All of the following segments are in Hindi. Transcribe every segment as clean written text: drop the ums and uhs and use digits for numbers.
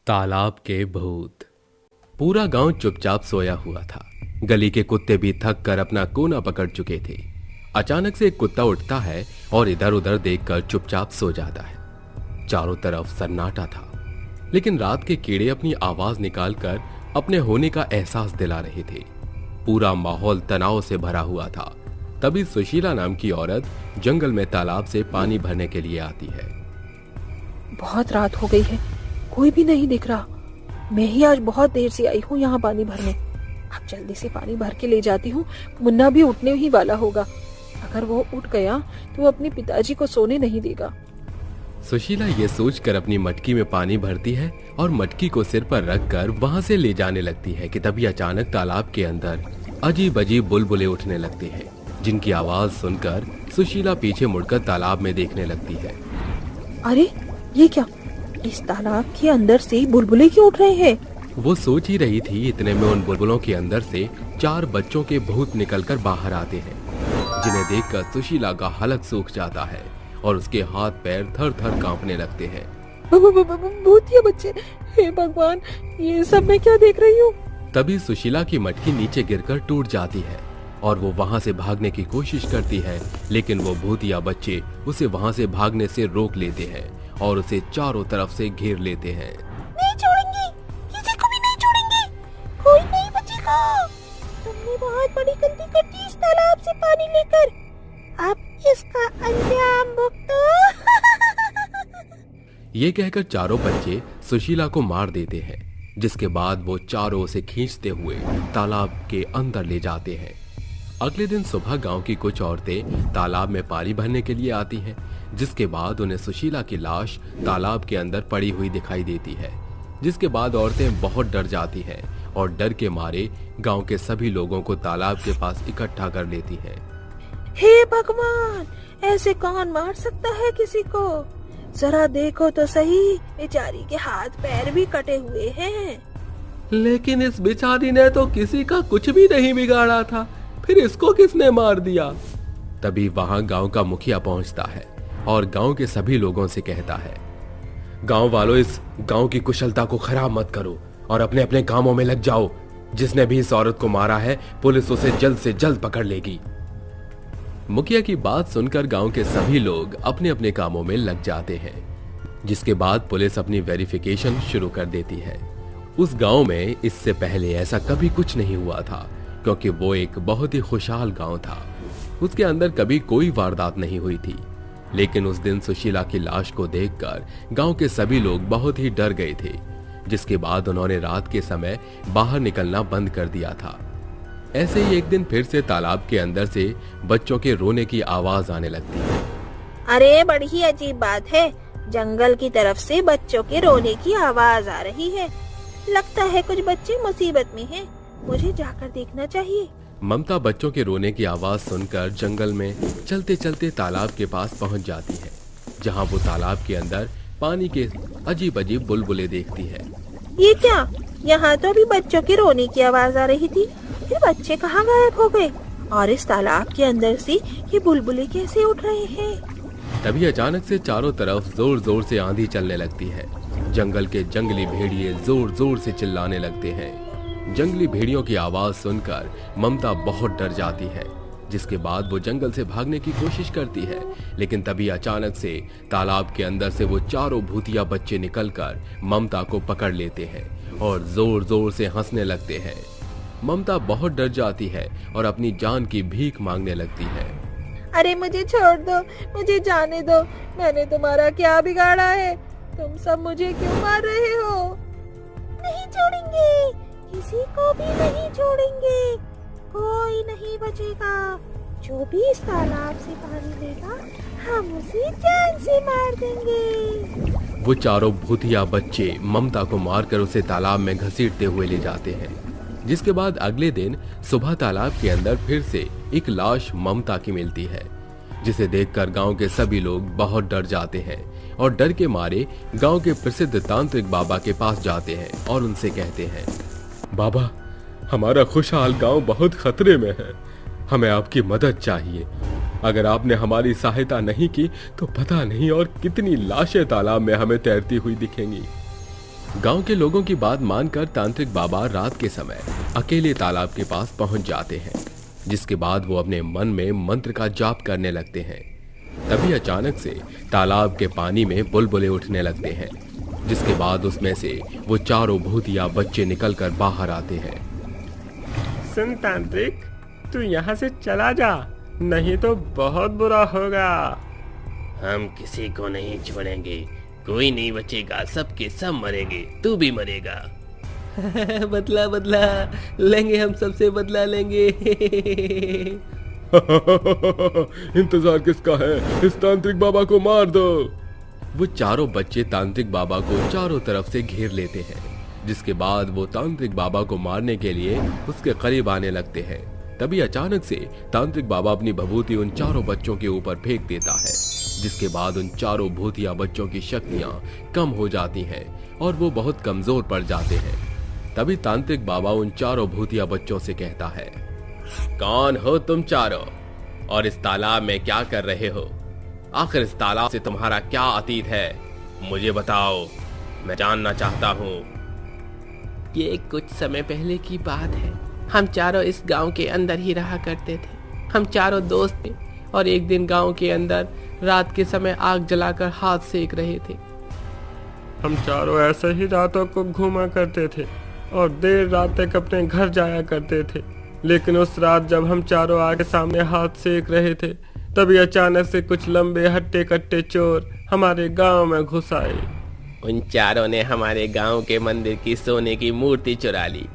तालाब के भूत। पूरा गांव चुपचाप सोया हुआ था। गली के कुत्ते भी थक कर अपना कोना पकड़ चुके थे। अचानक से एक कुत्ता उठता है और इधर उधर देखकर चुपचाप सो जाता है। चारों तरफ सन्नाटा था, लेकिन रात के कीड़े अपनी आवाज निकालकर अपने होने का एहसास दिला रहे थे। पूरा माहौल तनाव से भरा हुआ था। तभी सुशीला नाम की औरत जंगल में तालाब से पानी भरने के लिए आती है। बहुत रात हो गई है, कोई भी नहीं दिख रहा। मैं ही आज बहुत देर से आई हूँ यहाँ पानी भरने। अब जल्दी से पानी भर के ले जाती हूँ। मुन्ना भी उठने ही वाला होगा। अगर वो उठ गया तो वो अपने पिताजी को सोने नहीं देगा। सुशीला ये सोचकर अपनी मटकी में पानी भरती है और मटकी को सिर पर रखकर वहां से ले जाने लगती है कि तभी अचानक तालाब के अंदर अजीब अजीब बुलबुलें उठने लगती हैं, जिनकी आवाज सुनकर सुशीला पीछे मुड़कर तालाब में देखने लगती है। अरे ये क्या, इस तालाब के अंदर से बुलबुले क्यों उठ रहे हैं? वो सोच ही रही थी, इतने में उन बुलबुलों के अंदर से 4 बच्चों के भूत निकलकर बाहर आते हैं, जिन्हें देखकर सुशीला का हलक सूख जाता है और उसके हाथ पैर थर थर कांपने लगते हैं। भूतिया बच्चे, हे भगवान, ये सब मैं क्या देख रही हूँ? तभी सुशीला की मटकी नीचे गिरकर टूट जाती है और वो वहां से भागने की कोशिश करती है, लेकिन वो भूतिया बच्चे उसे वहां से भागने से रोक लेते हैं और उसे चारों तरफ से घेर लेते हैं। नहीं छोड़ेंगे, किसी को भी नहीं छोड़ेंगे, कोई नहीं बचेगा। तुमने बहुत बड़ी गलती कर दी इस तालाब से पानी लेकर। अब इसका अंजाम भुगतो। ये कहकर चारों बच्चे सुशीला को मार देते हैं, जिसके बाद वो चारों उसे खींचते हुए तालाब के अंदर ले जाते हैं। अगले दिन सुबह गांव की कुछ औरतें तालाब में पानी भरने के लिए आती हैं, जिसके बाद उन्हें सुशीला की लाश तालाब के अंदर पड़ी हुई दिखाई देती है। जिसके बाद औरतें बहुत डर जाती हैं और डर के मारे गांव के सभी लोगों को तालाब के पास इकट्ठा कर लेती हैं। हे भगवान, ऐसे कौन मार सकता है किसी को? जरा देखो तो सही, बेचारी के हाथ पैर भी कटे हुए हैं। लेकिन इस बेचारी ने तो किसी का कुछ भी नहीं बिगाड़ा था, फिर इसको किसने मार दिया? तभी वहां गांव का मुखिया पहुंचता है और गांव के सभी लोगों से कहता है, गांव वालों, इस गांव की कुशलता को खराब मत करो और अपने अपने कामों में लग जाओ। जिसने भी इस औरत को मारा है, पुलिस उसे जल्द से जल्द पकड़ लेगी। मुखिया की बात सुनकर गांव के सभी लोग अपने अपने कामों में लग जाते हैं, जिसके बाद पुलिस अपनी वेरिफिकेशन शुरू कर देती है। उस गांव में इससे पहले ऐसा कभी कुछ नहीं हुआ था, क्योंकि वो एक बहुत ही खुशहाल गांव था। उसके अंदर कभी कोई वारदात नहीं हुई थी। लेकिन उस दिन सुशीला की लाश को देखकर गांव के सभी लोग बहुत ही डर गए थे, जिसके बाद उन्होंने रात के समय बाहर निकलना बंद कर दिया था। ऐसे ही एक दिन फिर से तालाब के अंदर से बच्चों के रोने की आवाज आने लगती है। अरे बड़ी ही अजीब बात है, जंगल की तरफ से बच्चों के रोने की आवाज आ रही है। लगता है कुछ बच्चे मुसीबत में हैं। मुझे जाकर देखना चाहिए। ममता बच्चों के रोने की आवाज सुनकर जंगल में चलते चलते तालाब के पास पहुंच जाती है, जहां वो तालाब के अंदर पानी के अजीब अजीब बुलबुले देखती है। ये क्या, यहाँ तो अभी बच्चों के रोने की आवाज आ रही थी, फिर बच्चे कहाँ गायब हो गए? और इस तालाब के अंदर से ये बुलबुले कैसे उठ रहे हैं? तभी अचानक से चारों तरफ जोर जोर से आंधी चलने लगती है। जंगल के जंगली भेड़िए जोर जोर से चिल्लाने लगते हैं। जंगली भेड़ियों की आवाज सुनकर ममता बहुत डर जाती है, जिसके बाद वो जंगल से भागने की कोशिश करती है। लेकिन तभी अचानक से तालाब के अंदर से वो चारों भूतिया बच्चे निकलकर ममता को पकड़ लेते हैं और जोर जोर से हंसने लगते हैं। ममता बहुत डर जाती है और अपनी जान की भीख मांगने लगती है। अरे मुझे छोड़ दो, मुझे जाने दो। मैंने तुम्हारा क्या बिगाड़ा है? तुम सब मुझे क्यों मार रहे हो? नहीं छोड़ेंगे, किसी को भी नहीं छोड़ेंगे, कोई नहीं बचेगा। जो भी इस तालाब से पानी लेगा, हम उसे जान से मार देंगे। वो चारों भूतिया बच्चे ममता को मारकर उसे तालाब में घसीटते हुए ले जाते हैं। जिसके बाद अगले दिन सुबह तालाब के अंदर फिर से एक लाश ममता की मिलती है, जिसे देखकर गांव के सभी लोग बहुत डर जाते हैं और डर के मारे गांव के प्रसिद्ध तांत्रिक बाबा के पास जाते हैं और उनसे कहते हैं, बाबा, हमारा खुशहाल गांव बहुत खतरे में है, हमें आपकी मदद चाहिए। अगर आपने हमारी सहायता नहीं की तो पता नहीं और कितनी लाशें तालाब में हमें तैरती हुई दिखेंगी। गांव के लोगों की बात मानकर तांत्रिक बाबा रात के समय अकेले तालाब के पास पहुंच जाते हैं, जिसके बाद वो अपने मन में मंत्र का जाप करने लगते हैं। तभी अचानक से तालाब के पानी में बुलबुले उठने लगते हैं, जिसके बाद उसमें से वो चारों भूतिया बच्चे निकलकर बाहर आते हैं। सुन तांत्रिक, तू यहाँ से चला जा, नहीं तो बहुत बुरा होगा। हम किसी को नहीं छोड़ेंगे, कोई नहीं बचेगा, सबके सब मरेंगे, तू भी मरेगा। बदला बदला लेंगे, हम सबसे बदला लेंगे। इंतजार किसका है, इस तांत्रिक बाबा को मार दो। वो चारों बच्चे तांत्रिक बाबा को चारों तरफ से घेर लेते हैं, जिसके बाद वो तांत्रिक बाबा को मारने के लिए उसके करीब आने लगते हैं। तभी अचानक से तांत्रिक बाबा अपनी भभूति उन चारों बच्चों के ऊपर फेंक देता है, जिसके बाद उन चारों भूतिया बच्चों की शक्तियां कम हो जाती हैं और वो बहुत कमजोर पड़ जाते हैं। तभी तांत्रिक बाबा उन चारों भूतिया बच्चों से कहता है, कौन हो तुम चारों और इस तालाब में क्या कर रहे हो? आखिर इस तालाब से तुम्हारा क्या अतीत है, मुझे बताओ, मैं जानना चाहता हूँ। ये कुछ समय पहले की बात है। हम चारों इस गांव के अंदर ही रहा करते थे। हम चारों दोस्त थे और एक दिन गांव के अंदर रात के समय आग जलाकर हाथ सेक रहे थे। हम चारों ऐसे ही रातों को घूमा करते थे और देर रात तक अपने घर जाया करते थे। लेकिन उस रात जब हम चारों आग के सामने हाथ सेक रहे थे, तभी अचानक से कुछ लंबे हट्टे कट्टे चोर हमारे गांव में घुस आए। उन चारों ने हमारे गांव के मंदिर की सोने की मूर्ति चुरा ली।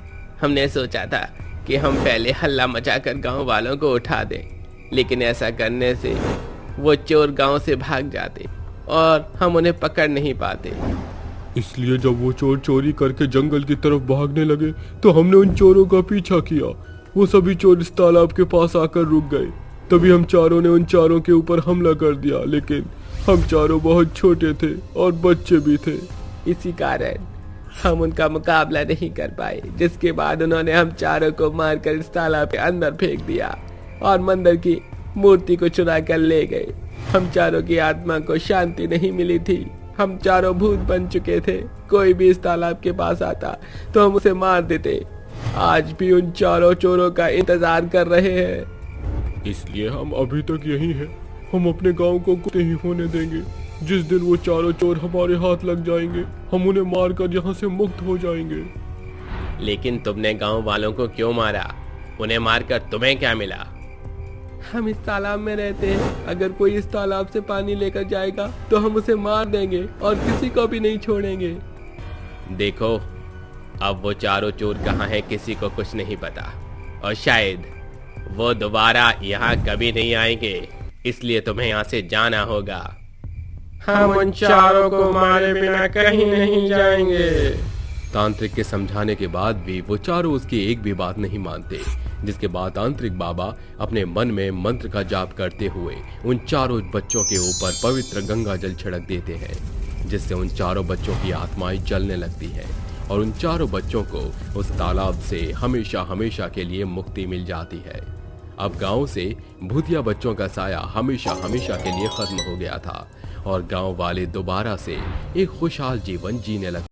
हमने सोचा था कि हम पहले हल्ला मचाकर गांव वालों को उठा दें, लेकिन ऐसा करने से वो चोर गांव से भाग जाते और हम उन्हें पकड़ नहीं पाते। इसलिए जब वो चोर चोरी करके जंगल की तरफ भागने लगे तो हमने उन चोरों का पीछा किया। वो सभी चोर इस तालाब के पास आकर रुक गए। तभी हम चारों ने उन चारों के ऊपर हमला कर दिया, लेकिन हम चारों बहुत छोटे थे और बच्चे भी थे। इसी कारण हम उनका मुकाबला नहीं कर पाए, जिसके बाद उन्होंने हम चारों को मारकर इस तालाब के अंदर फेंक दिया और मंदिर की मूर्ति को चुरा कर ले गए। हम चारों की आत्मा को शांति नहीं मिली थी। हम चारों भूत बन चुके थे। कोई भी इस तालाब के पास आता तो हम उसे मार देते। आज भी उन चारों चोरों का इंतजार कर रहे हैं। इसलिए हम अभी तक यही हैं। हम अपने गांव को कुछ नहीं होने देंगे। जिस दिन वो चारों चोर हमारे हाथ लग जाएंगे, हम उन्हें मारकर यहाँ से मुक्त हो जाएंगे। लेकिन तुमने गांव वालों को क्यों मारा? उन्हें मारकर तुम्हें क्या मिला? हम इस तालाब में रहते हैं। अगर कोई इस तालाब से पानी लेकर जाएगा तो हम उसे मार देंगे और किसी को भी नहीं छोड़ेंगे। देखो, अब वो चारों चोर कहाँ हैं किसी को कुछ नहीं पता, और शायद वो दोबारा यहाँ कभी नहीं आएंगे, इसलिए तुम्हें यहाँ से जाना होगा। हम उन चारों को मारे बिना कहीं नहीं जाएंगे। तांत्रिक के समझाने के बाद भी वो चारों उसकी एक भी बात नहीं मानते, जिसके बाद तांत्रिक बाबा अपने मन में मंत्र का जाप करते हुए उन चारों बच्चों के ऊपर पवित्र गंगा जल छिड़क देते हैं, जिससे उन चारों बच्चों की आत्माएं जलने लगती है और उन चारों बच्चों को उस तालाब से हमेशा हमेशा के लिए मुक्ति मिल जाती है। अब गांव से भूतिया बच्चों का साया हमेशा हमेशा के लिए खत्म हो गया था और गांव वाले दोबारा से एक खुशहाल जीवन जीने लगे।